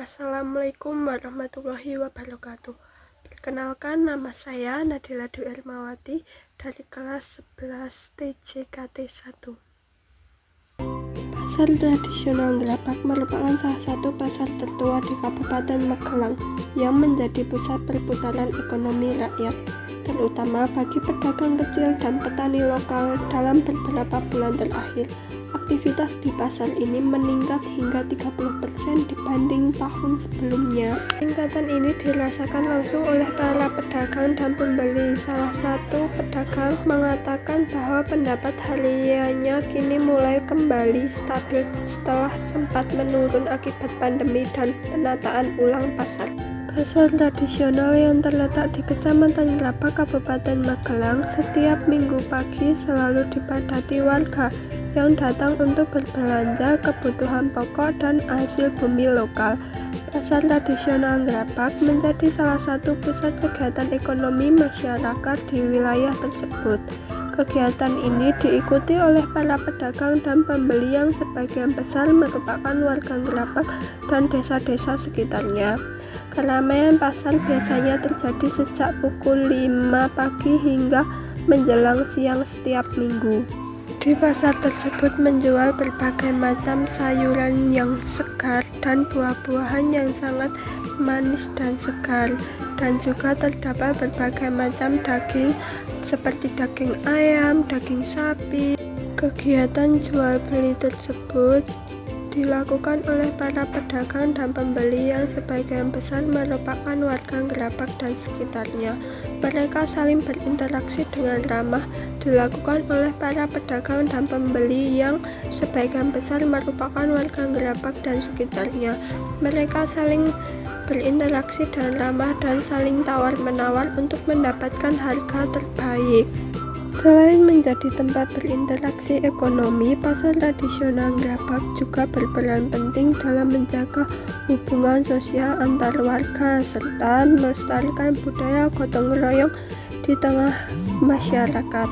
Assalamualaikum warahmatullahi wabarakatuh. Perkenalkan, nama saya Nadila Dwi Ermawati dari kelas 11 TJKT 1. Pasar tradisional Gerapak merupakan salah satu pasar tertua di Kabupaten Magelang yang menjadi pusat perputaran ekonomi rakyat, terutama bagi pedagang kecil dan petani lokal. Dalam beberapa bulan terakhir, aktivitas di pasar ini meningkat hingga 30% dibanding tahun sebelumnya. Peningkatan ini dirasakan langsung oleh para pedagang dan pembeli. Salah satu pedagang mengatakan bahwa pendapat hariannya kini mulai kembali stabil setelah sempat menurun akibat pandemi dan penataan ulang pasar. Pasar tradisional yang terletak di Kecamatan Gerapak, Kabupaten Magelang, setiap minggu pagi selalu dipadati warga yang datang untuk berbelanja kebutuhan pokok dan hasil bumi lokal. Pasar tradisional Gerapak menjadi salah satu pusat kegiatan ekonomi masyarakat di wilayah tersebut. Kegiatan ini diikuti oleh para pedagang dan pembeli yang sebagian besar merupakan warga Gerapak dan desa-desa sekitarnya. Keramaian pasar biasanya terjadi sejak pukul 5 pagi hingga menjelang siang setiap minggu. Di pasar tersebut menjual berbagai macam sayuran yang segar dan buah-buahan yang sangat manis dan segar, dan juga terdapat berbagai macam daging seperti daging ayam, daging sapi. Kegiatan jual beli tersebut dilakukan oleh para pedagang dan pembeli yang sebagian besar merupakan warga Gerapak dan sekitarnya. Mereka saling berinteraksi dengan ramah. Dilakukan oleh para pedagang dan pembeli yang sebagian besar merupakan warga Gerapak dan sekitarnya. Mereka saling berinteraksi dengan ramah dan saling tawar-menawar untuk mendapatkan harga terbaik. Selain menjadi tempat berinteraksi ekonomi, pasar tradisional Gerapak juga berperan penting dalam menjaga hubungan sosial antar warga serta melestarikan budaya gotong royong di tengah masyarakat.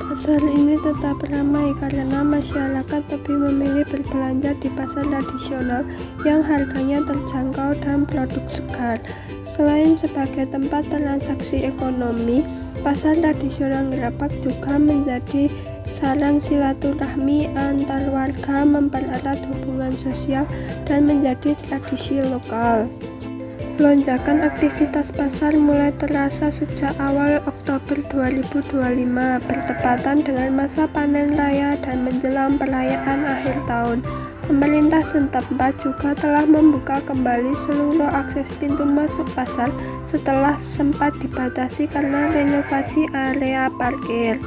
Pasar ini tetap ramai karena masyarakat lebih memilih berbelanja di pasar tradisional yang harganya terjangkau dan produk segar. Selain sebagai tempat transaksi ekonomi, pasar tradisional Gerapak juga menjadi sarana silaturahmi antar warga, mempererat hubungan sosial, dan menjadi tradisi lokal. Lonjakan aktivitas pasar mulai terasa sejak awal Oktober 2025, bertepatan dengan masa panen raya dan menjelang perayaan akhir tahun. Pemerintah setempat juga telah membuka kembali seluruh akses pintu masuk pasar setelah sempat dibatasi karena renovasi area parkir.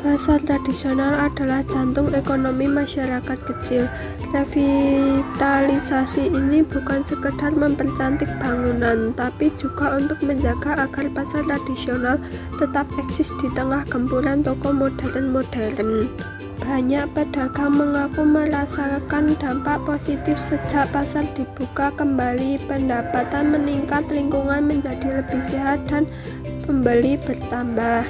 Pasar tradisional adalah jantung ekonomi masyarakat kecil. Revitalisasi ini bukan sekedar mempercantik bangunan, tapi juga untuk menjaga agar pasar tradisional tetap eksis di tengah gempuran toko modern. Banyak pedagang mengaku merasakan dampak positif sejak pasar dibuka kembali. Pendapatan meningkat, lingkungan menjadi lebih sehat, dan pembeli bertambah.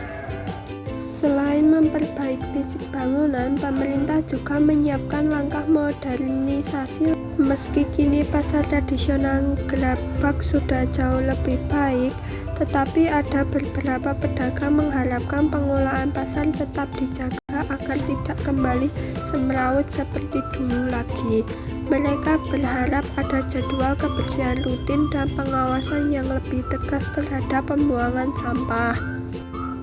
Selain memperbaiki fisik bangunan, pemerintah juga menyiapkan langkah modernisasi. Meski kini pasar tradisional Gerapak sudah jauh lebih baik, tetapi ada beberapa pedagang mengharapkan pengelolaan pasar tetap dijaga agar tidak kembali semrawut seperti dulu lagi. Mereka berharap ada jadwal kebersihan rutin dan pengawasan yang lebih tegas terhadap pembuangan sampah.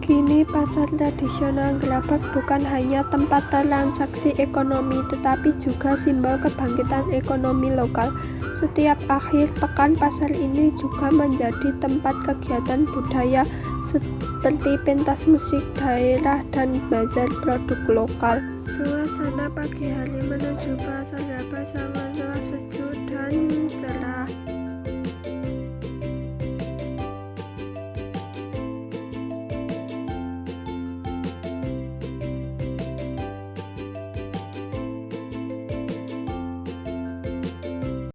Kini pasar tradisional Gerapak bukan hanya tempat transaksi ekonomi, tetapi juga simbol kebangkitan ekonomi lokal. Setiap akhir pekan pasar ini juga menjadi tempat kegiatan budaya seperti pentas musik daerah dan bazar produk lokal. Suasana pagi hari menuju pasar